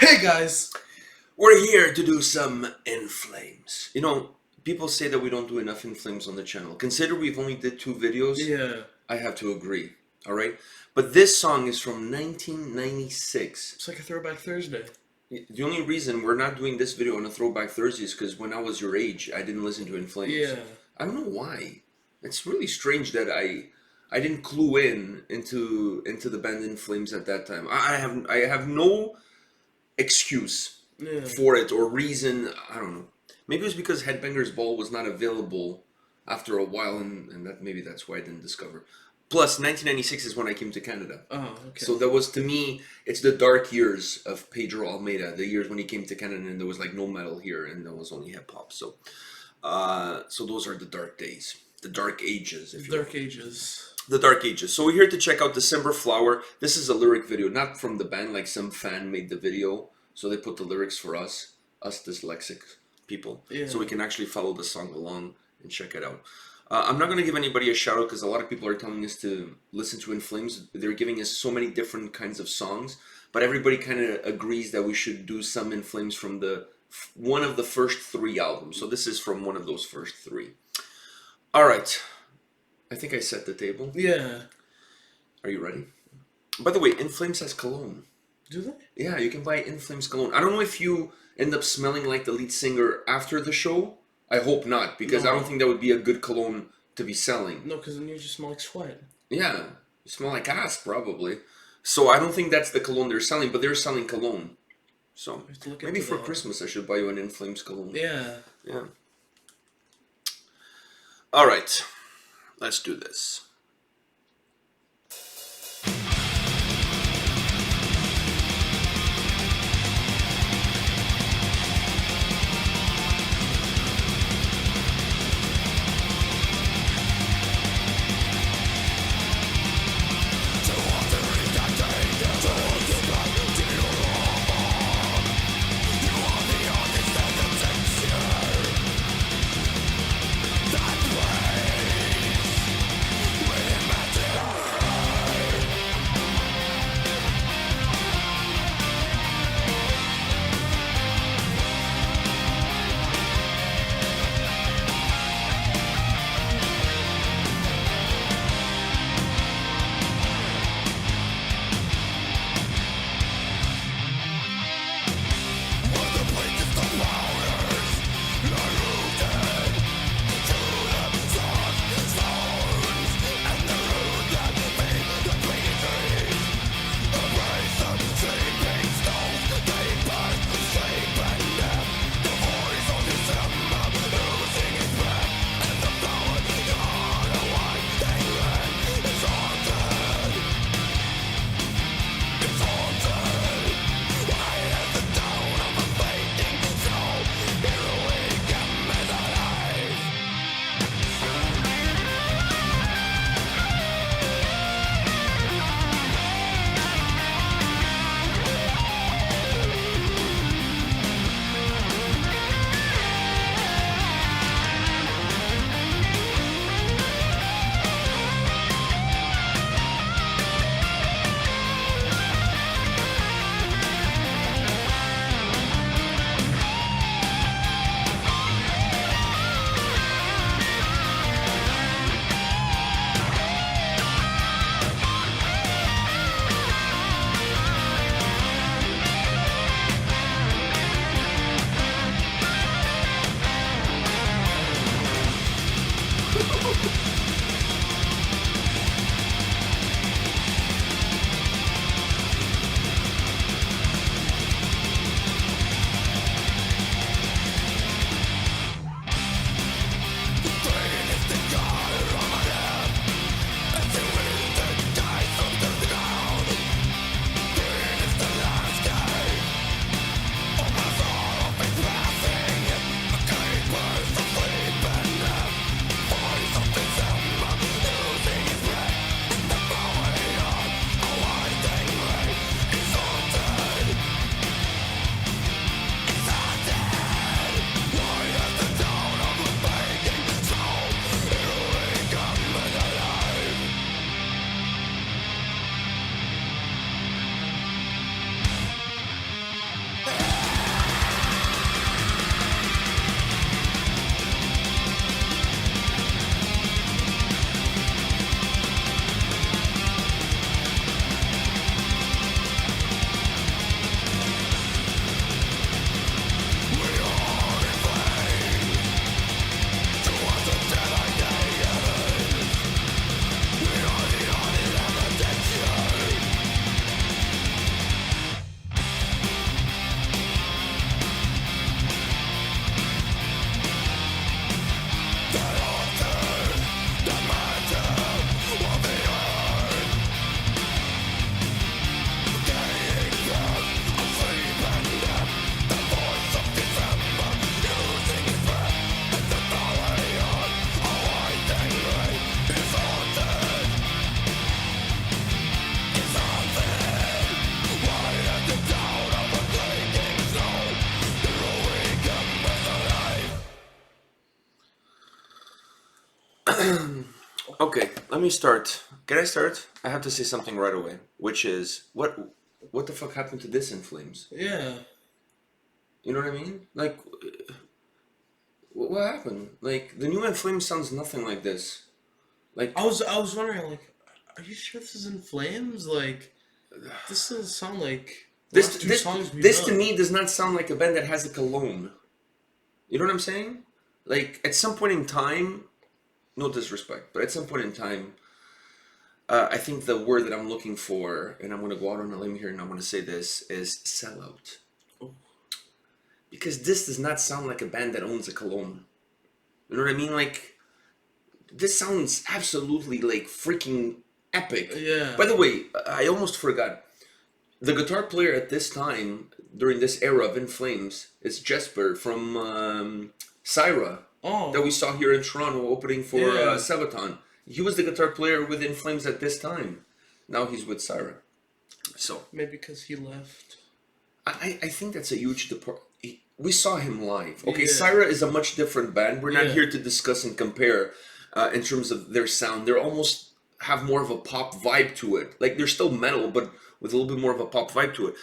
Hey guys! We're here to do some In Flames. You know, people say that we don't do enough In Flames on the channel. Consider we've only did 2 videos. Yeah. I have to agree. Alright? But this song is from 1996. It's like a Throwback Thursday. The only reason we're not doing this video on a Throwback Thursday is because when I was your age, I didn't listen to In Flames. Yeah. I don't know why. It's really strange that I didn't clue into the band In Flames at that time. I have no excuse for it or reason. I don't know. Maybe it was because Headbangers Ball was not available after a while, and maybe that's why I didn't discover. Plus, 1996 is when I came to Canada. Oh, okay. So that was, to me, it's the dark years of Pedro Almeida, the years when he came to Canada and there was like no metal here and there was only hip hop. So, so those are the dark days, the dark ages, if you will. Dark Ages. The Dark Ages. So we're here to check out December Flower. This is a lyric video, not from the band, like some fan made the video. So they put the lyrics for us dyslexic people. Yeah. So we can actually follow the song along and check it out. I'm not going to give anybody a shout out because a lot of people are telling us to listen to In Flames. They're giving us so many different kinds of songs. But everybody kind of agrees that we should do some In Flames from one of the first 3 albums. So this is from one of those first 3. Alright. I think I set the table. Yeah. Are you ready? By the way, In Flames has cologne. Do they? Yeah, you can buy In Flames cologne. I don't know if you end up smelling like the lead singer after the show. I hope not, because I don't think that would be a good cologne to be selling. No, because then you just smell like sweat. Yeah, you smell like ass, probably. So I don't think that's the cologne they're selling, but they're selling cologne. So maybe for Christmas I should buy you an In Flames cologne. Yeah. Yeah. Alright, let's do this. Okay, let me start. Can I start? I have to say something right away, which is what the fuck happened to this In Flames? Yeah. You know what I mean? Like, what happened? Like, the new In Flames sounds nothing like this. Like, I was wondering, like, are you sure this is In Flames? Like, this doesn't sound like the last two songs we've this done. to me does not sound like a band that has a cologne. You know what I'm saying? Like, at some point in time, no disrespect, but at some point in time, I think the word that I'm looking for, and I'm going to go out on a limb here and I'm going to say this, is sellout. Oh. Because this does not sound like a band that owns a cologne. You know what I mean? Like, this sounds absolutely, like, freaking epic. Yeah. By the way, I almost forgot. The guitar player at this time, during this era of In Flames, is Jesper from Syra. Oh. That we saw here in Toronto opening for Yeah. Sabaton. He was the guitar player with In Flames at this time. Now he's with Syra. So Maybe because he left. I think that's a huge depart. We saw him live. Okay, Yeah. Syra is a much different band. We're not Yeah. here to discuss and compare in terms of their sound. They're almost have more of a pop vibe to it. Like, they're still metal, but with a little bit more of a pop vibe to it.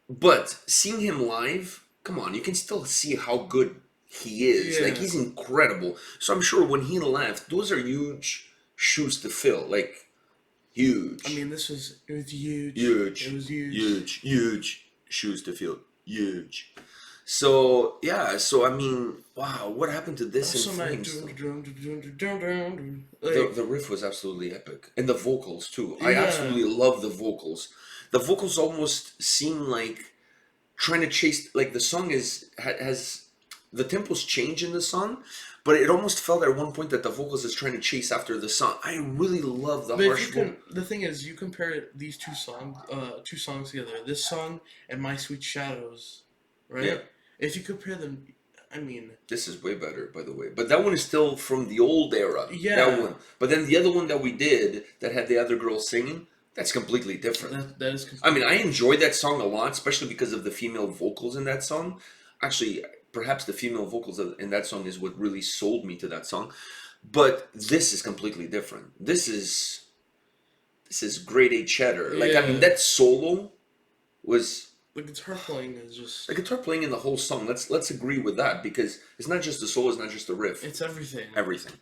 But seeing him live, come on, you can still see how good he is. Yeah. Like, he's incredible. So I'm sure when he left, those are huge shoes to fill. Like, huge. I mean, it was huge. Huge. It was huge. Huge shoes to fill. Huge. So, yeah, so I mean, wow, what happened to this In Flames? The riff was absolutely epic. And the vocals, too. I Yeah. absolutely love the vocals. The vocals almost seem like trying to chase, like, the song has the tempos change in the song, but it almost felt at one point that the vocals is trying to chase after the song. I really love the But harsh the thing is, you compare these two songs together, this song and My Sweet Shadows, right? Yeah. If you compare them, I mean, This is way better, by the way. But that one is still from the old era. Yeah. That one. But then the other one that we did that had the other girl singing, that's completely different. that is. I mean, I enjoyed that song a lot, especially because of the female vocals in that song. Actually, perhaps the female vocals in that song is what really sold me to that song. But this is completely different. This is grade A cheddar. Like, I mean, Yeah. that solo was... The guitar playing is just. The guitar playing in the whole song, let's agree with that, because it's not just the solo, it's not just the riff. It's everything. Everything.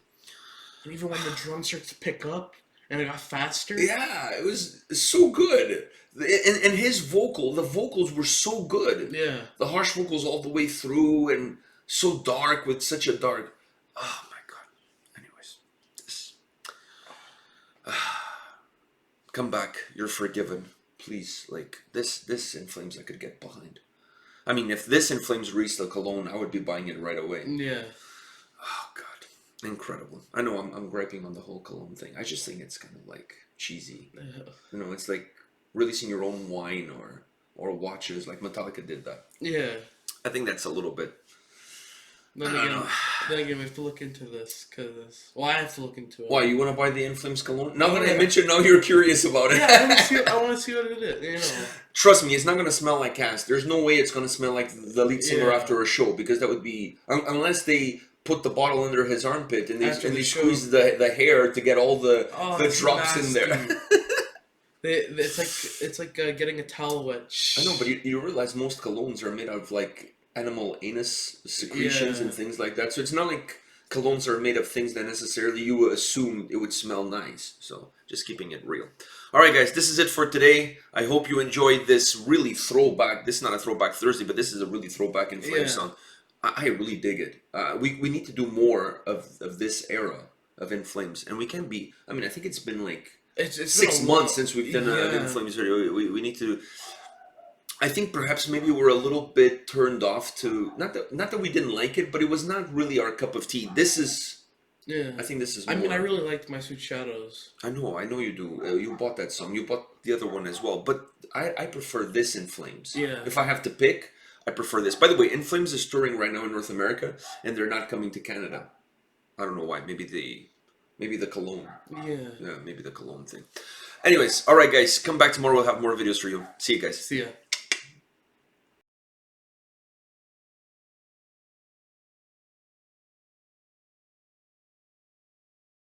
And even when the drum starts to pick up and it got faster. Yeah, it was so good. And his the vocals were so good. Yeah. The harsh vocals all the way through, and so dark with such a dark... Oh my god. Anyways, this... Come back, you're forgiven. Please, like, this In Flames I could get behind. I mean, if this In Flames released the cologne, I would be buying it right away. Yeah. Oh god, incredible. I know I'm griping on the whole cologne thing. I just think it's kind of like cheesy. Yeah. You know, it's like releasing your own wine or watches, like Metallica did that. Yeah. I think that's a little bit... Then again, we have to look into this, because... Well, I have to look into it. Why, you want to buy the In Flames cologne? Now that I mentioned, now you're curious about it. Yeah, I want to see what it is, you know. Trust me, it's not going to smell like Cass. There's no way it's going to smell like the lead singer Yeah. after a show, because that would be... Unless they put the bottle under his armpit and After they the show. squeeze the hair to get all the It's drops in there. nasty. It's like getting a towel wet. I know, but you realize most colognes are made out of, like, animal anus secretions and things like that. So it's not like colognes are made of things that necessarily you would assume it would smell nice. So just keeping it real. All right, guys, this is it for today. I hope you enjoyed this really throwback. This is not a throwback Thursday, but this is a really throwback In Flames song. I really dig it. We need to do more of this era of In Flames. And we can be... I mean, I think it's been like... It's 6 months since we've done an In Flames video. We need to... I think perhaps maybe we're a little bit turned off to... Not that we didn't like it, but it was not really our cup of tea. This is... Yeah. I think this is I more... mean, I really liked My Sweet Shadows. I know you do. You bought that song. You bought the other one as well. But I prefer this In Flames. Yeah. If I have to pick, I prefer this. By the way, In Flames is touring right now in North America, and they're not coming to Canada. I don't know why. Maybe the cologne. Yeah. Yeah, maybe the cologne thing. Anyways, alright guys, come back tomorrow. We'll have more videos for you. See you guys. See ya.